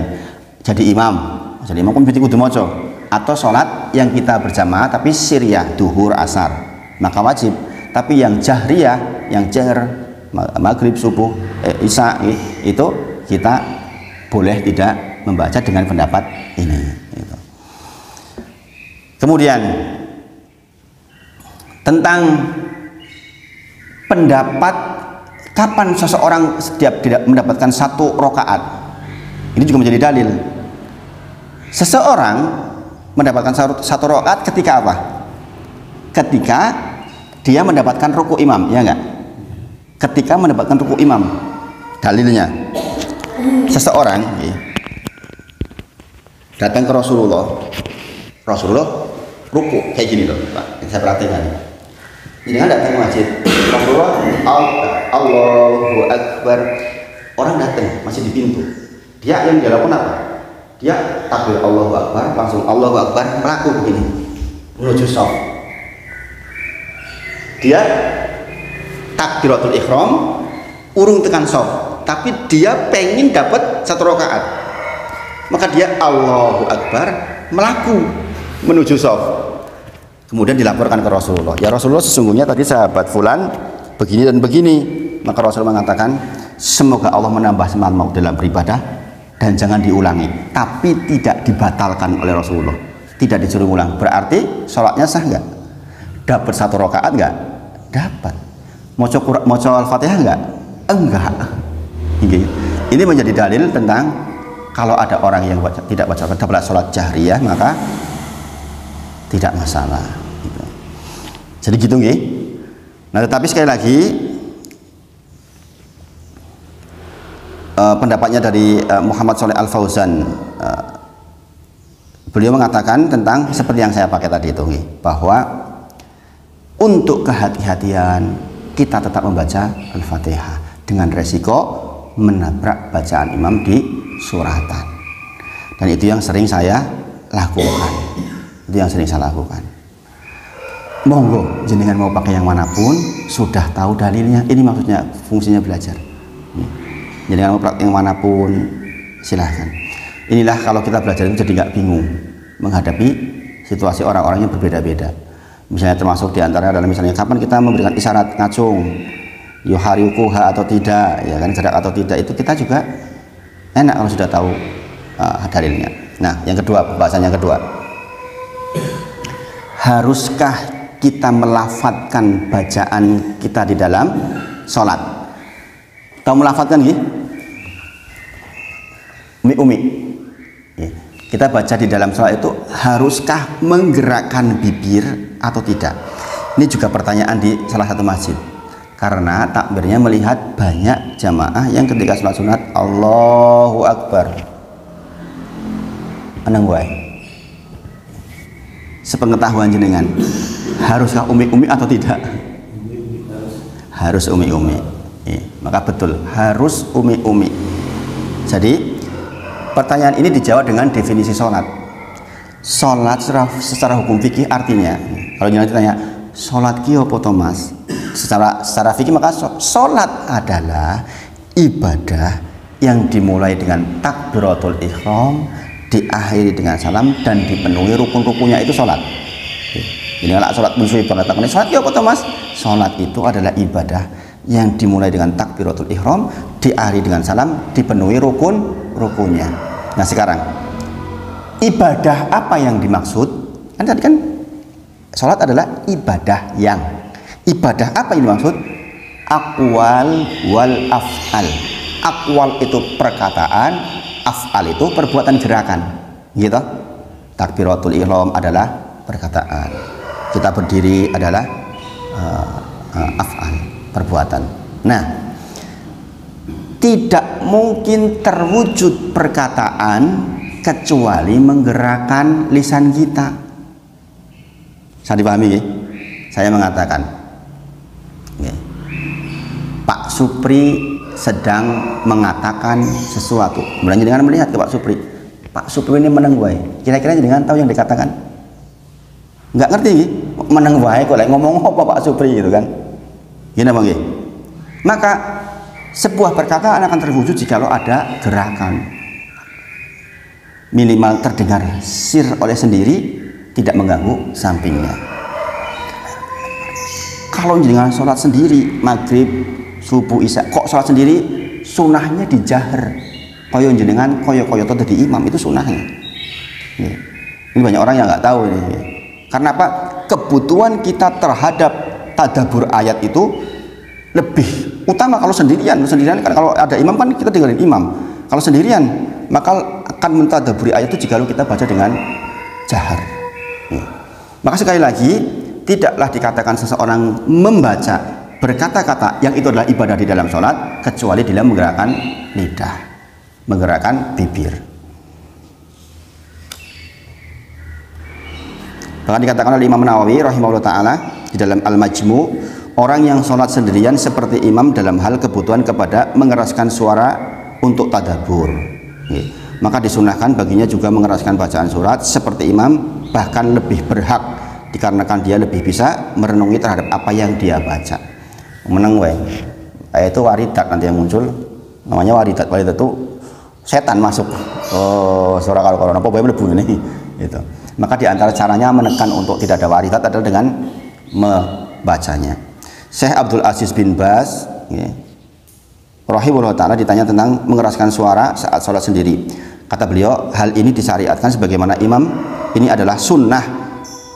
jadi imam kan kudu maca, atau sholat yang kita berjamaah tapi siriyah, duhur, asar, maka wajib. Tapi yang jahriyah, yang jahr, maghrib, subuh, isya, itu kita boleh tidak membaca dengan pendapat ini. Gitu. Kemudian tentang pendapat kapan seseorang setiap tidak mendapatkan 1 rakaat, ini juga menjadi dalil. Seseorang mendapatkan 1 rakaat ketika apa? Ketika dia mendapatkan ruku imam, ya enggak? Ketika mendapatkan ruku imam. Dalilnya, seseorang datang ke Rasulullah ruku kayak gini loh, Pak. Saya perhatikan. Ini kan datang ke masjid, Rasulullah Allahu Akbar, orang datang masih di pintu. Dia yang dia lakukan apa? Dia takbir Allahu Akbar, langsung Allahu Akbar, melaku begini menuju shaf. Dia takbiratul ihram, urung tekan shaf, tapi dia pengen dapat 1 rakaat, maka dia Allahu Akbar, melaku menuju shaf. Kemudian dilaporkan ke Rasulullah, ya Rasulullah, sesungguhnya tadi sahabat fulan begini dan begini. Maka Rasulullah mengatakan, semoga Allah menambah semangat dalam beribadah dan jangan diulangi. Tapi tidak dibatalkan oleh Rasulullah, tidak disuruh ulang. Berarti sholatnya sah nggak? Dapat 1 rakaat nggak? Dapat. Moco Al-Fatihah nggak? Enggak. Ini menjadi dalil tentang kalau ada orang yang tidak baca sholat jahriyah maka tidak masalah. Gitu. Jadi gitu nggih. Nah, tetapi sekali lagi pendapatnya dari Muhammad Shalih Al Fauzan, beliau mengatakan tentang seperti yang saya pakai tadi itu, bahwa untuk kehati-hatian kita tetap membaca Al-Fatihah dengan resiko menabrak bacaan imam di suratan, dan itu yang sering saya lakukan. Monggo jenengan mau pakai yang manapun, sudah tahu dalilnya. Ini maksudnya fungsinya belajar. Jenengan mau pakai yang manapun silahkan. Inilah kalau kita belajar itu jadi nggak bingung menghadapi situasi orang-orang yang berbeda-beda. Misalnya termasuk diantara adalah misalnya kapan kita memberikan isyarat ngacung, yuhariukuha atau tidak, ya kan, gerak atau tidak, itu kita juga enak kalau sudah tahu dalilnya. Nah, yang kedua, pembahasan yang kedua, haruskah kita melafadzkan bacaan kita di dalam sholat? Tahu melafadzkan gitu? Umi. Kita baca di dalam sholat itu haruskah menggerakkan bibir atau tidak? Ini juga pertanyaan di salah satu masjid, karena takbirnya melihat banyak jamaah yang ketika sholat sunat Allahu Akbar anang wae. Sepengetahuan jenengan, haruskah umi atau tidak? Harus umi. Maka betul harus umi. Jadi pertanyaan ini dijawab dengan definisi sholat. Sholat secara hukum fikih artinya, kalau jangan ditanya sholat ki opo to Mas, secara fikih maka sholat adalah ibadah yang dimulai dengan takbiratul ihram, diakhiri dengan salam, dan dipenuhi rukun-rukunnya, itu sholat. Ini kalau sholat musuh banget takutnya sholat ki opo to Mas? Sholat itu adalah ibadah yang dimulai dengan takbiratul ihram, diakhiri dengan salam, dipenuhi rukun-rukunnya. Nah sekarang ibadah apa yang dimaksud? Kan tadi kan sholat adalah ibadah apa yang dimaksud? Aqwal wal af'al. Aqwal itu perkataan, af'al itu perbuatan gerakan, gitu. Takbiratul ihram adalah perkataan. Kita berdiri adalah af'al, perbuatan. Nah, tidak mungkin terwujud perkataan kecuali menggerakkan lisan kita. Saya dipahami ya? Saya mengatakan ya, Pak Supri sedang mengatakan sesuatu. Kemudian dengan melihat ke Pak Supri, Pak Supri ini meneng wae. Kira-kira dengan tahu yang dikatakan? Nggak ngerti ya? Meneng wae kok ngomong apa Pak Supri gitu kan? Gini Bang ya? Maka sebuah perkataan akan terwujud jikalau ada gerakan. Minimal terdengar sir oleh sendiri, tidak mengganggu sampingnya. Kalau dengan sholat sendiri, maghrib, subuh, isya, kok sholat sendiri, sunahnya dijahar. Koyo jenengan, koyo tadi imam itu sunahnya. Ini banyak orang yang nggak tahu ini. Karena apa? Kebutuhan kita terhadap tadabbur ayat itu lebih utama kalau sendirian. Sendirian kan kalau ada imam kan kita tinggalin imam. Kalau sendirian maka akan mentadabburi ayat itu jika kita baca dengan jahar. Maka sekali lagi tidaklah dikatakan seseorang membaca berkata-kata yang itu adalah ibadah di dalam sholat kecuali dia menggerakkan lidah, menggerakkan bibir. Bahkan dikatakan oleh Imam Nawawi rahimahullah ta'ala di dalam Al-Majmu', orang yang sholat sendirian seperti imam dalam hal kebutuhan kepada mengeraskan suara untuk tadabbur. Maka disunahkan baginya juga mengeraskan bacaan surat seperti imam, bahkan lebih berhak dikarenakan dia lebih bisa merenungi terhadap apa yang dia baca. Meneng wae. Itu waridat nanti yang muncul, namanya waridat. Waridat itu setan masuk. Oh, suara kalau apa bae mlebu ini gitu. Maka di antara caranya menekan untuk tidak ada waridat adalah dengan membacanya. Syekh Abdul Aziz bin Baz rahimahullah ta'ala ditanya tentang mengeraskan suara saat sholat sendiri. Kata beliau, hal ini disyariatkan sebagaimana imam, ini adalah sunnah,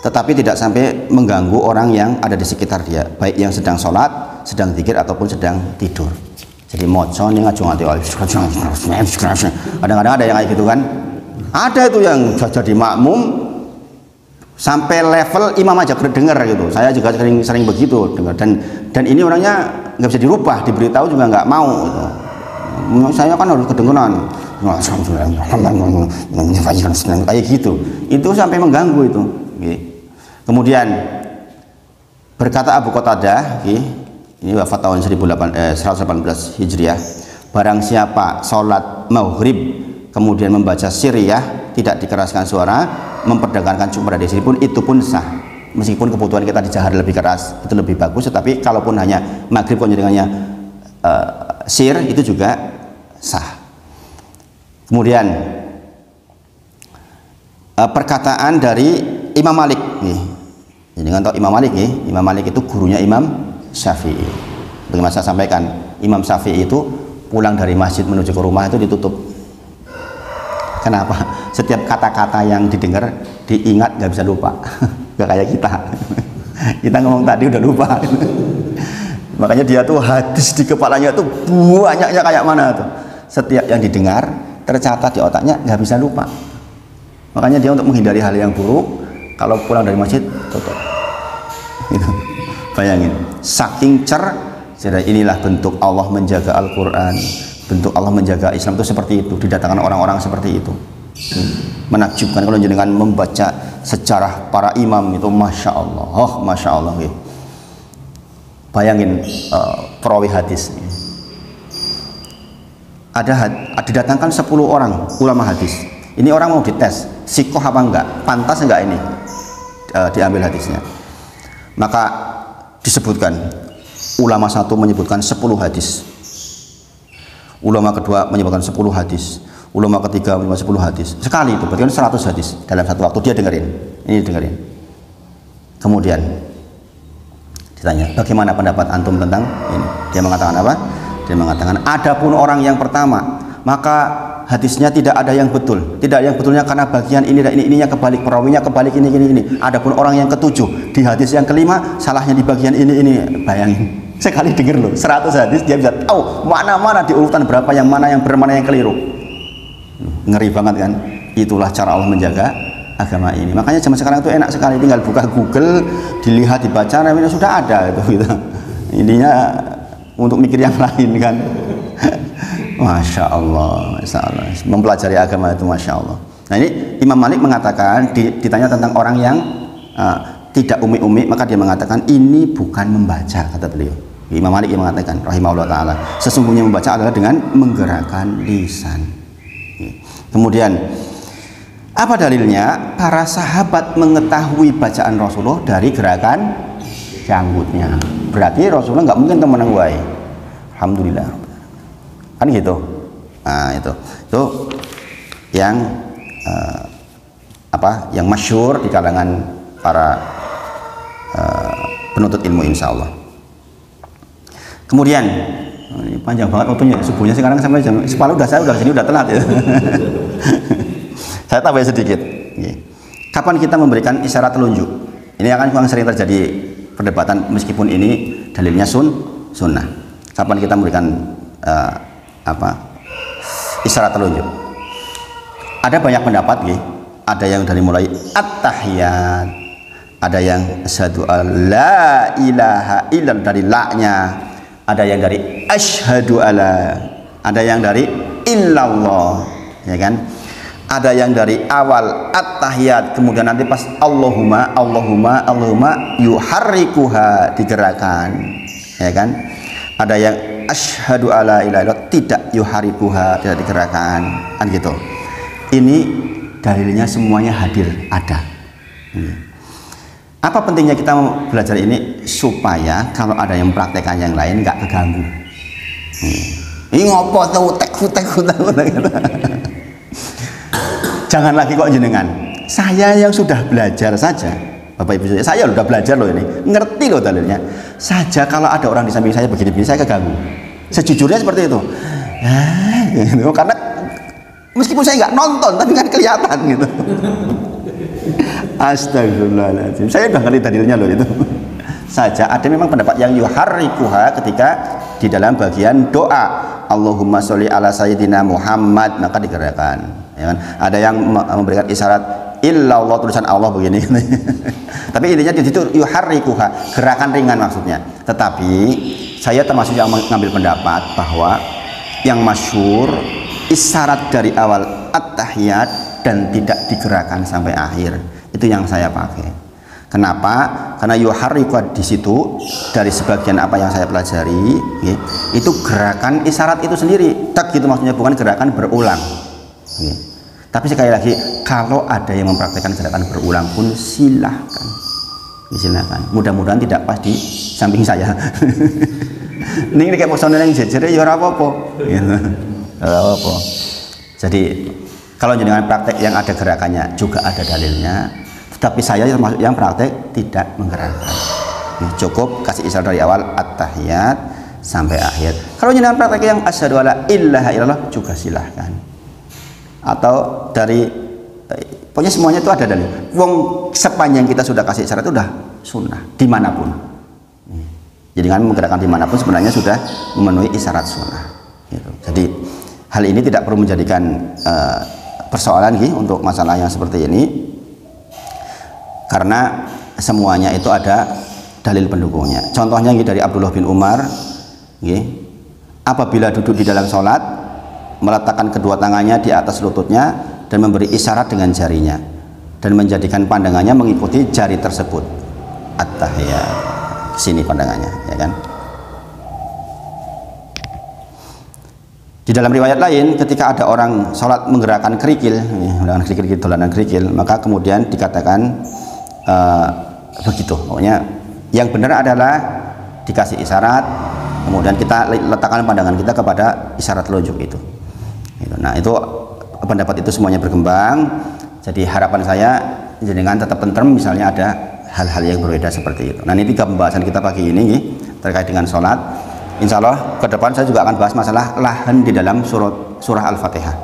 tetapi tidak sampai mengganggu orang yang ada di sekitar dia, baik yang sedang sholat, sedang zikir ataupun sedang tidur. Jadi moco nih ngajung hati, kadang-kadang ada yang kayak gitu kan. Ada itu yang jadi makmum sampai level imam aja dengar gitu. Saya juga sering begitu dengar, dan ini orangnya nggak bisa dirubah, diberitahu juga nggak mau gitu. Saya kan harus kedengeran kayak gitu, itu sampai mengganggu itu. Kemudian berkata Abu Qatadah, ini wafat tahun 118 Hijriah, barang siapa sholat maghrib kemudian membaca siriyah tidak dikeraskan suara, memperdagangkan cuma di sini pun itu pun sah. Meskipun kebutuhan kita dijahar lebih keras itu lebih bagus, tetapi kalaupun hanya maghrib konjengannya sir itu juga sah. Kemudian perkataan dari Imam Malik nih. Jadi kan tahu Imam Malik nih, Imam Malik itu gurunya Imam Syafi'i. Bagaimana saya sampaikan, Imam Syafi'i itu pulang dari masjid menuju ke rumah itu ditutup. Kenapa? Setiap kata-kata yang didengar diingat, nggak bisa lupa. Gak kayak kita. Kita ngomong tadi udah lupa. Makanya dia tuh hadis di kepalanya tuh banyaknya kayak mana tuh. Setiap yang didengar tercatat di otaknya, nggak bisa lupa. Makanya dia untuk menghindari hal yang buruk, kalau pulang dari masjid tutup. Gitu. Bayangin, saking jadi inilah bentuk Allah menjaga Al-Quran, bentuk Allah menjaga Islam itu seperti itu. Didatangkan orang-orang seperti itu. Menakjubkan kalau jenengan membaca sejarah para imam itu, masya Allah, oh masya Allah. Bayangin perawi hadis. Didatangkan 10 orang ulama hadis. Ini orang mau dites, sikoh apa enggak, pantas enggak ini diambil hadisnya. Maka disebutkan, ulama satu menyebutkan 10 hadis, ulama kedua menyebutkan 10 hadis, ulama ketiga menyebutkan 10 hadis. Sekali itu berarti 100 hadis dalam satu waktu dia dengerin. Ini dengerin. Kemudian ditanya, bagaimana pendapat antum tentang ini? Dia mengatakan apa? Dia mengatakan, adapun orang yang pertama, maka hadisnya tidak ada yang betul. Tidak ada yang betulnya karena bagian ini dan ininya kebalik, perawinya kebalik, ini. Adapun orang yang ketujuh, di hadis yang kelima, salahnya di bagian ini. Bayangin, sekali denger loh, 100 hadis dia bisa tahu mana-mana di urutan berapa, yang mana yang benar, mana yang keliru. ngeri banget kan. Itulah cara Allah menjaga agama ini. Makanya zaman sekarang itu enak sekali, tinggal buka Google, dilihat, dibaca, namanya sudah ada itu gitu. Ininya untuk mikir yang lain kan. Masya Allah, Masya Allah. Mempelajari agama itu Masya Allah. Nah ini Imam Malik mengatakan, ditanya tentang orang yang tidak umi-umi, maka dia mengatakan ini bukan membaca, kata beliau. Imam Malik yang mengatakan rahimahullah ta'ala, sesungguhnya membaca adalah dengan menggerakkan lisan. Kemudian apa dalilnya? Para sahabat mengetahui bacaan Rasulullah dari gerakan janggutnya. Berarti Rasulullah nggak mungkin temen gue. Alhamdulillah. Kan gitu. Nah itu yang yang masyhur di kalangan para penuntut ilmu insya Allah. Kemudian ini panjang banget waktunya, subuhnya sekarang sampai jam 10 udah sini udah telat ya. Saya tambah sedikit. Kapan kita memberikan isyarat telunjuk? Ini akan sering terjadi perdebatan, meskipun ini dalilnya sunnah. Kapan kita memberikan isyarat telunjuk? Ada banyak pendapat, ada yang dari mulai at-tahiyat, ada yang asyhadu alla ilaha illallah dari la-nya, ada yang dari asyhadu alla, ada yang dari illallah, ya kan? Ada yang dari awal at-tahiyat, kemudian nanti pas Allahumma yuharrikuha digerakkan, ya kan? Ada yang asyhadu alla ilaha illallah tidak yuharrikuha, tidak digerakkan, kan gitu. Ini dalilnya semuanya hadir, ada. Apa pentingnya kita belajar ini? Supaya kalau ada yang mempraktekkan yang lain nggak keganggu. Ini ngopo tuh tek. Jangan lagi kok jenengan. Saya yang sudah belajar saja, Bapak Ibu, saya udah belajar loh ini, ngerti loh dalilnya. Saja kalau ada orang di samping saya begini-begini, saya keganggu. Sejujurnya seperti itu. Gitu. Karena meskipun saya nggak nonton, tapi kan kelihatan gitu. Astagfirullahaladzim. Saya udah ngerti dalilnya loh itu. Saja ada memang pendapat yang yuharrikuha ketika di dalam bagian doa Allahumma sholli ala sayyidina Muhammad, maka digerakkan, ya kan? Ada yang memberikan isyarat illallah, tulisan Allah begini. Tapi intinya di situ yuharrikuha, gerakan ringan maksudnya. Tetapi saya termasuk yang mengambil pendapat bahwa yang masyhur isyarat dari awal at-tahiyat dan tidak digerakkan sampai akhir, itu yang saya pakai. Kenapa? Karena yuharriku di situ dari sebagian apa yang saya pelajari, ya, itu gerakan isyarat itu sendiri, tak gitu maksudnya, bukan gerakan berulang. Ya. Tapi sekali lagi, kalau ada yang mempraktikkan gerakan berulang pun silahkan, silahkan. Mudah-mudahan tidak pas di samping saya. Ini kayak personel yang jejer ya ora apa-apa. Gitu. Ora apa-apa. Jadi kalau jenengan praktek yang ada gerakannya juga ada dalilnya. Tapi saya termasuk yang praktek tidak menggerakkan. Cukup kasih isyarat dari awal at-tahiyat sampai akhir. Kalau jenengan praktek yang asyhadu alla ilaha illallah juga silahkan. Atau dari pokoknya semuanya itu ada dalil. Wong sepanjang kita sudah kasih isyarat itu sudah sunnah dimanapun. Jadi kan menggerakkan dimanapun sebenarnya sudah memenuhi isyarat sunnah. Gitu. Jadi hal ini tidak perlu menjadikan persoalan untuk masalah yang seperti ini. Karena semuanya itu ada dalil pendukungnya. Contohnya dari Abdullah bin Umar, apabila duduk di dalam sholat, meletakkan kedua tangannya di atas lututnya dan memberi isyarat dengan jarinya dan menjadikan pandangannya mengikuti jari tersebut. At-tahiyat, sini pandangannya, ya kan? Di dalam riwayat lain, ketika ada orang sholat menggerakkan kerikil, dolanan kerikil, maka kemudian dikatakan begitu. Pokoknya yang benar adalah dikasih isyarat, kemudian kita letakkan pandangan kita kepada isyarat telunjuk itu. Nah itu pendapat itu semuanya berkembang. Jadi harapan saya jenengan tetap tentrem, misalnya ada hal-hal yang berbeda seperti itu. Nah ini 3 pembahasan kita pagi ini terkait dengan sholat. Insya Allah ke depan saya juga akan bahas masalah lahan di dalam surah Al-Fatihah.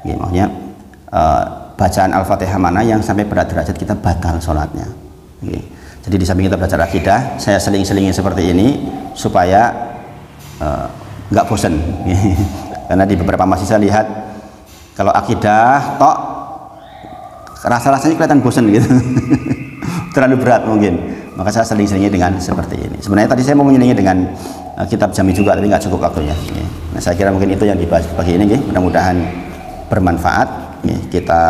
Maksudnya bacaan Al-Fatihah mana yang sampai pada derajat kita batal sholatnya. Jadi di samping kita belajar akidah, saya seling-selingin seperti ini supaya nggak bosan. Karena di beberapa masjid saya lihat Kalau akidah tok rasa-rasanya kelihatan bosan gitu. Terlalu berat mungkin. Maka saya seling-selingi dengan seperti ini. Sebenarnya tadi saya mau menyelingi dengan kitab Jami juga, tapi nggak cukup waktunya. Nah, saya kira mungkin itu yang dibahas pagi ini. Mudah-mudahan bermanfaat. Kita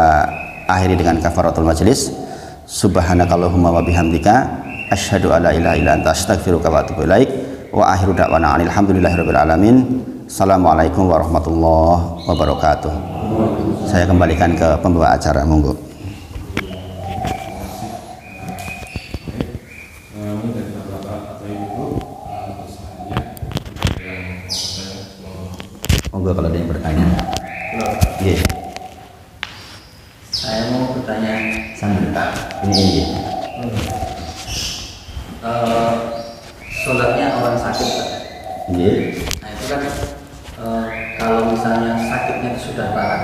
akhiri dengan kafaratul majelis. Subhanakallahumma wa bihamdika asyhadu alla ilaha illa anta astaghfiruka wa atubu ilaik. Wa akhiru da'wana alhamdulillahirabbil alamin. Assalamualaikum warahmatullahi wabarakatuh. Saya kembalikan ke pembawa acara, monggo. Monggo kalau ada yang bertanya. Nggih. Saya mau bertanya. Sambil tak ini. Sholatnya orang sakit, Pak. Nggih. Nah itu kan kalau misalnya sakitnya itu sudah parah.